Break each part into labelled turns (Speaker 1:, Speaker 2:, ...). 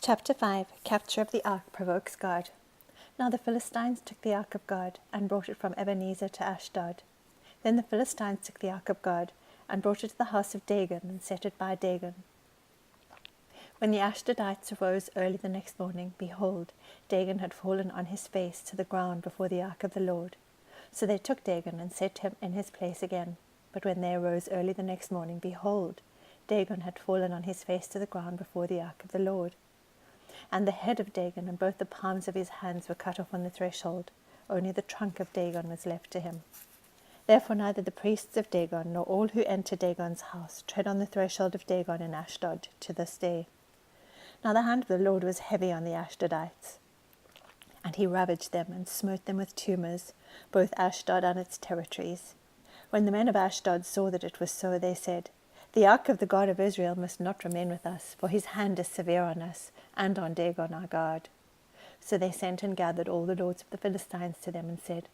Speaker 1: Chapter 5 Capture of the Ark Provokes God. Now the Philistines took the Ark of God, and brought it from Ebenezer to Ashdod. Then the Philistines took the Ark of God, and brought it to the house of Dagon, and set it by Dagon. When the Ashdodites arose early the next morning, behold, Dagon had fallen on his face to the ground before the Ark of the Lord. So they took Dagon, and set him in his place again. But when they arose early the next morning, behold, Dagon had fallen on his face to the ground before the Ark of the Lord. And the head of Dagon and both the palms of his hands were cut off on the threshold. Only the trunk of Dagon was left to him. Therefore neither the priests of Dagon nor all who enter Dagon's house tread on the threshold of Dagon in Ashdod to this day. Now the hand of the Lord was heavy on the Ashdodites, and he ravaged them and smote them with tumors, both Ashdod and its territories. When the men of Ashdod saw that it was so, they said, "The ark of the God of Israel must not remain with us, for his hand is severe on us, and on Dagon our God." So they sent and gathered all the lords of the Philistines to them, and said,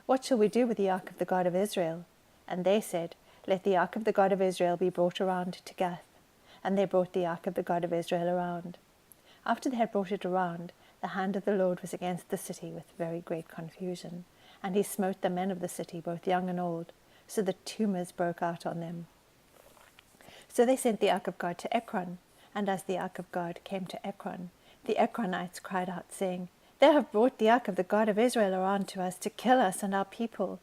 Speaker 1: "What shall we do with the ark of the God of Israel?" And they said, "Let the ark of the God of Israel be brought around to Gath." And they brought the ark of the God of Israel around. After they had brought it around, the hand of the Lord was against the city with very great confusion, and he smote the men of the city, both young and old, so that tumors broke out on them. So they sent the ark of God to Ekron, and as the ark of God came to Ekron, the Ekronites cried out, saying, "They have brought the ark of the God of Israel around to us to kill us and our people."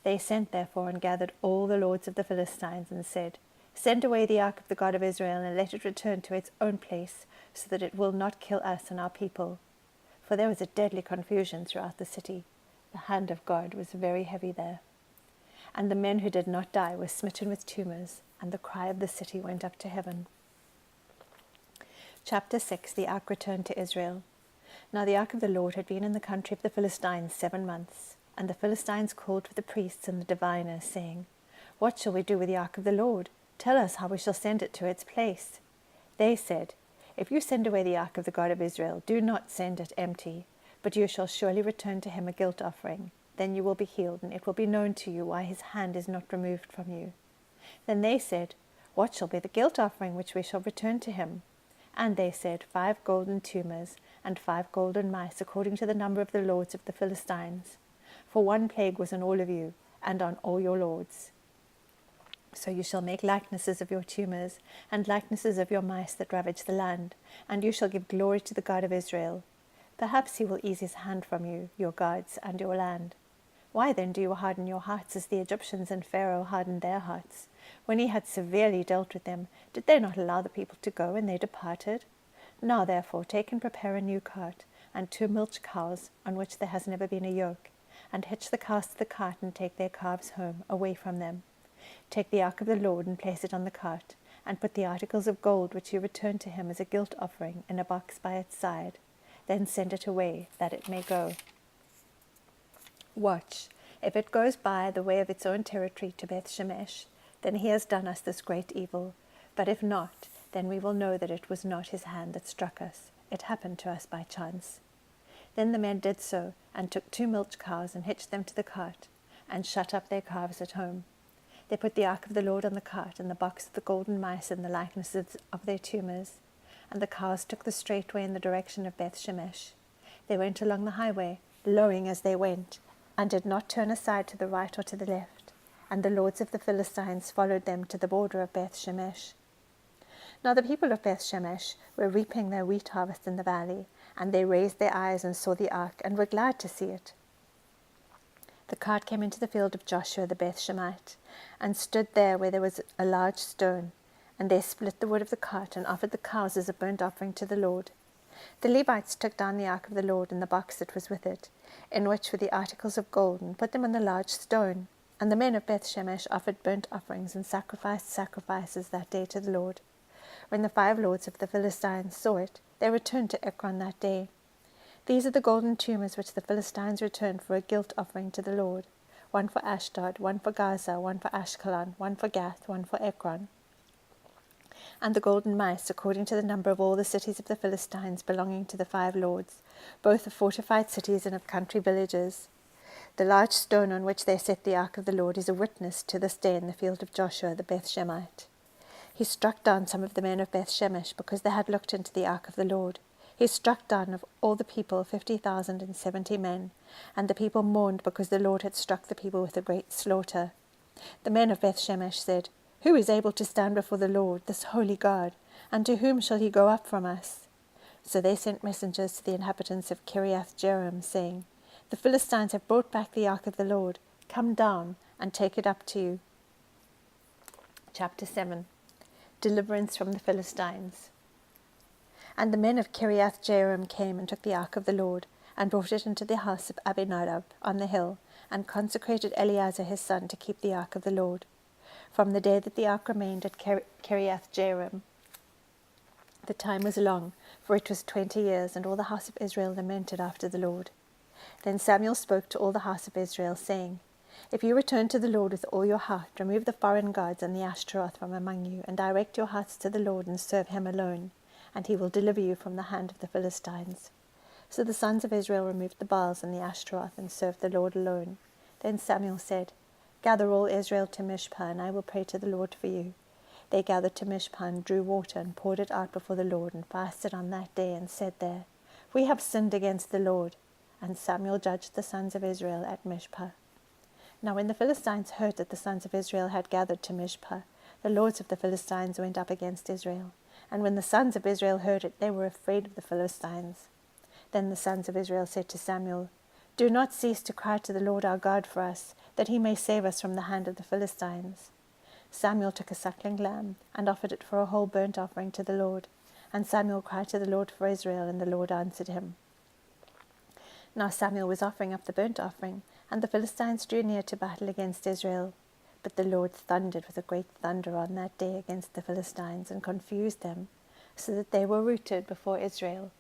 Speaker 1: They sent therefore and gathered all the lords of the Philistines, and said, "Send away the ark of the God of Israel, and let it return to its own place, so that it will not kill us and our people." For there was a deadly confusion throughout the city. The hand of God was very heavy there. And the men who did not die were smitten with tumors, and the cry of the city went up to heaven. Chapter 6 The Ark Returned to Israel. Now the ark of the Lord had been in the country of the Philistines 7 months. And the Philistines called for the priests and the diviners, saying, "What shall we do with the ark of the Lord? Tell us how we shall send it to its place." They said, "If you send away the ark of the God of Israel, do not send it empty, but you shall surely return to him a guilt offering. Then you will be healed, and it will be known to you why his hand is not removed from you." Then they said, "What shall be the guilt offering which we shall return to him?" And they said, 5 golden tumors, and 5 golden mice, according to the number of the lords of the Philistines. For 1 plague was on all of you, and on all your lords. So you shall make likenesses of your tumors, and likenesses of your mice that ravage the land, and you shall give glory to the God of Israel. Perhaps he will ease his hand from you, your gods, and your land. Why then do you harden your hearts as the Egyptians and Pharaoh hardened their hearts? When he had severely dealt with them, did they not allow the people to go, and they departed? Now therefore take and prepare a new cart, and 2 milch cows, on which there has never been a yoke, and hitch the cows to the cart, and take their calves home, away from them. Take the ark of the Lord, and place it on the cart, and put the articles of gold which you return to him as a guilt offering in a box by its side. Then send it away, that it may go. Watch, if it goes by the way of its own territory to Beth Shemesh, then he has done us this great evil. But if not, then we will know that it was not his hand that struck us. It happened to us by chance. Then the men did so, and took 2 milch cows, and hitched them to the cart, and shut up their calves at home. They put the ark of the Lord on the cart, and the box of the golden mice, and the likenesses of their tumors. And the cows took the straight way in the direction of Beth Shemesh. They went along the highway, lowing as they went, and did not turn aside to the right or to the left. And the lords of the Philistines followed them to the border of Beth Shemesh. Now the people of Beth Shemesh were reaping their wheat harvest in the valley, and they raised their eyes and saw the ark, and were glad to see it. The cart came into the field of Joshua the Beth Shemite, and stood there where there was a large stone, and they split the wood of the cart, and offered the cows as a burnt offering to the Lord. The Levites took down the ark of the Lord and the box that was with it, in which were the articles of gold, and put them on the large stone. And the men of Beth Shemesh offered burnt offerings and sacrificed sacrifices that day to the Lord. When the 5 lords of the Philistines saw it, they returned to Ekron that day. These are the golden tumors which the Philistines returned for a guilt offering to the Lord, 1 for Ashdod, 1 for Gaza, 1 for Ashkelon, 1 for Gath, 1 for Ekron. And the golden mice, according to the number of all the cities of the Philistines belonging to the 5 lords, both of fortified cities and of country villages. The large stone on which they set the ark of the Lord is a witness to this day in the field of Joshua the Beth Shemite. He struck down some of the men of Beth Shemesh because they had looked into the ark of the Lord. He struck down of all the people 50,070 men, and the people mourned because the Lord had struck the people with a great slaughter. The men of Beth-shemesh said, Who is able to stand before the Lord, this holy God, and to whom shall he go up from us? So they sent messengers to the inhabitants of Kiriath-jearim, saying, The Philistines have brought back the ark of the Lord. Come down and take it up to you. Chapter 7. Deliverance from the Philistines. And the men of Kiriath-jearim came and took the ark of the Lord, and brought it into the house of Abinadab on the hill, and consecrated Eleazar his son to keep the ark of the Lord. From the day that the ark remained at Kiriath-jearim, the time was long, for it was 20 years, and all the house of Israel lamented after the Lord. Then Samuel spoke to all the house of Israel, saying, If you return to the Lord with all your heart, remove the foreign gods and the Ashtaroth from among you, and direct your hearts to the Lord, and serve him alone, and he will deliver you from the hand of the Philistines. So the sons of Israel removed the Baals and the Ashtaroth, and served the Lord alone. Then Samuel said, Gather all Israel to Mizpah, and I will pray to the Lord for you. They gathered to Mizpah, and drew water, and poured it out before the Lord, and fasted on that day, and said there, We have sinned against the Lord. And Samuel judged the sons of Israel at Mizpah. Now when the Philistines heard that the sons of Israel had gathered to Mizpah, the lords of the Philistines went up against Israel. And when the sons of Israel heard it, they were afraid of the Philistines. Then the sons of Israel said to Samuel, Do not cease to cry to the Lord our God for us, that he may save us from the hand of the Philistines. Samuel took a suckling lamb, and offered it for a whole burnt offering to the Lord. And Samuel cried to the Lord for Israel, and the Lord answered him. Now Samuel was offering up the burnt offering, and the Philistines drew near to battle against Israel. But the Lord thundered with a great thunder on that day against the Philistines, and confused them, so that they were routed before Israel.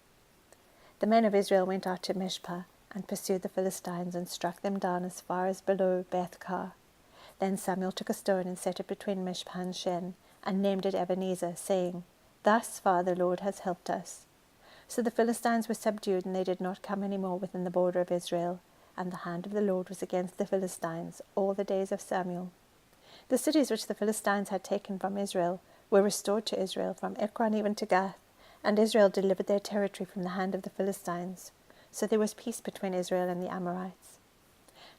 Speaker 1: The men of Israel went out to Mizpah, and pursued the Philistines, and struck them down as far as below Beth-kar. Then Samuel took a stone, and set it between Mizpah and Shen, and named it Ebenezer, saying, Thus far the Lord has helped us. So the Philistines were subdued, and they did not come any more within the border of Israel, and the hand of the Lord was against the Philistines all the days of Samuel. The cities which the Philistines had taken from Israel were restored to Israel, from Ekron even to Gath, and Israel delivered their territory from the hand of the Philistines. So there was peace between Israel and the Amorites.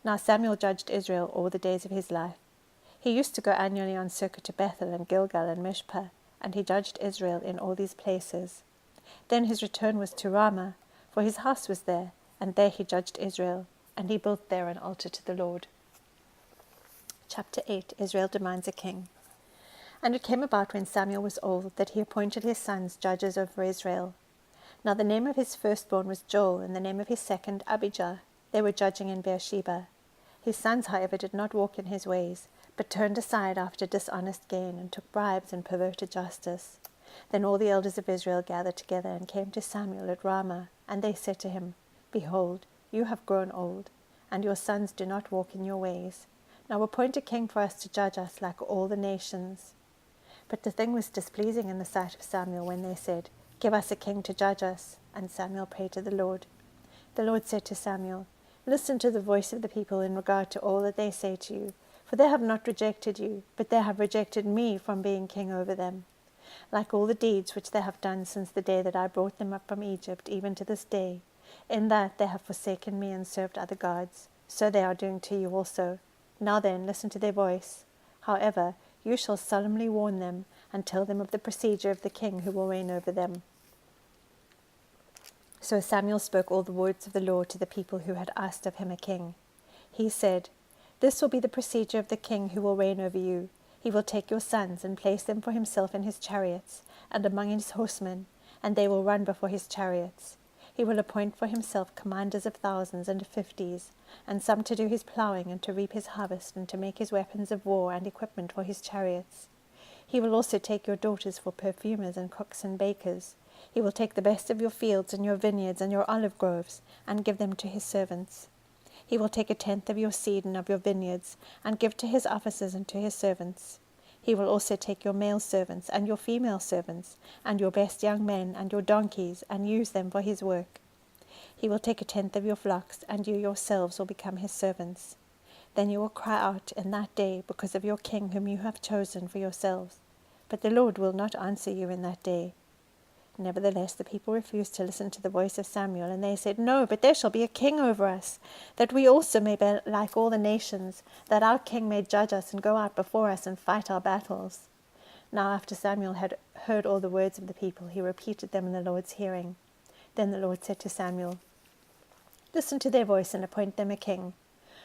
Speaker 1: Now Samuel judged Israel all the days of his life. He used to go annually on circuit to Bethel and Gilgal and Mizpah, and he judged Israel in all these places. Then his return was to Ramah, for his house was there, and there he judged Israel, and he built there an altar to the Lord. Chapter 8. Israel demands a king. And it came about when Samuel was old that he appointed his sons judges over Israel. Now the name of his firstborn was Joel, and the name of his second Abijah. They were judging in Beersheba. His sons, however, did not walk in his ways, but turned aside after dishonest gain, and took bribes and perverted justice. Then all the elders of Israel gathered together, and came to Samuel at Ramah, and they said to him, Behold, you have grown old, and your sons do not walk in your ways. Now appoint a king for us to judge us like all the nations. But the thing was displeasing in the sight of Samuel when they said, Give us a king to judge us. And Samuel prayed to the Lord. The Lord said to Samuel, Listen to the voice of the people in regard to all that they say to you, for they have not rejected you, but they have rejected me from being king over them. Like all the deeds which they have done since the day that I brought them up from Egypt, even to this day, in that they have forsaken me and served other gods, so they are doing to you also. Now then, listen to their voice. However, you shall solemnly warn them, and tell them of the procedure of the king who will reign over them. So Samuel spoke all the words of the Lord to the people who had asked of him a king. He said, This will be the procedure of the king who will reign over you. He will take your sons, and place them for himself in his chariots, and among his horsemen, and they will run before his chariots. He will appoint for himself commanders of thousands and of fifties, and some to do his ploughing, and to reap his harvest, and to make his weapons of war and equipment for his chariots. He will also take your daughters for perfumers and cooks and bakers. He will take the best of your fields and your vineyards and your olive groves, and give them to his servants. He will take 1/10 of your seed and of your vineyards, and give to his officers and to his servants. He will also take your male servants and your female servants, and your best young men and your donkeys, and use them for his work. He will take 1/10 of your flocks, and you yourselves will become his servants. Then you will cry out in that day because of your king whom you have chosen for yourselves. But the Lord will not answer you in that day. Nevertheless, the people refused to listen to the voice of Samuel, and they said, "No, but there shall be a king over us, that we also may be like all the nations, that our king may judge us and go out before us and fight our battles." Now after Samuel had heard all the words of the people, he repeated them in the Lord's hearing. Then the Lord said to Samuel, "Listen to their voice and appoint them a king."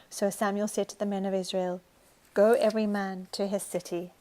Speaker 1: So Samuel said to the men of Israel, "Go every man to his city."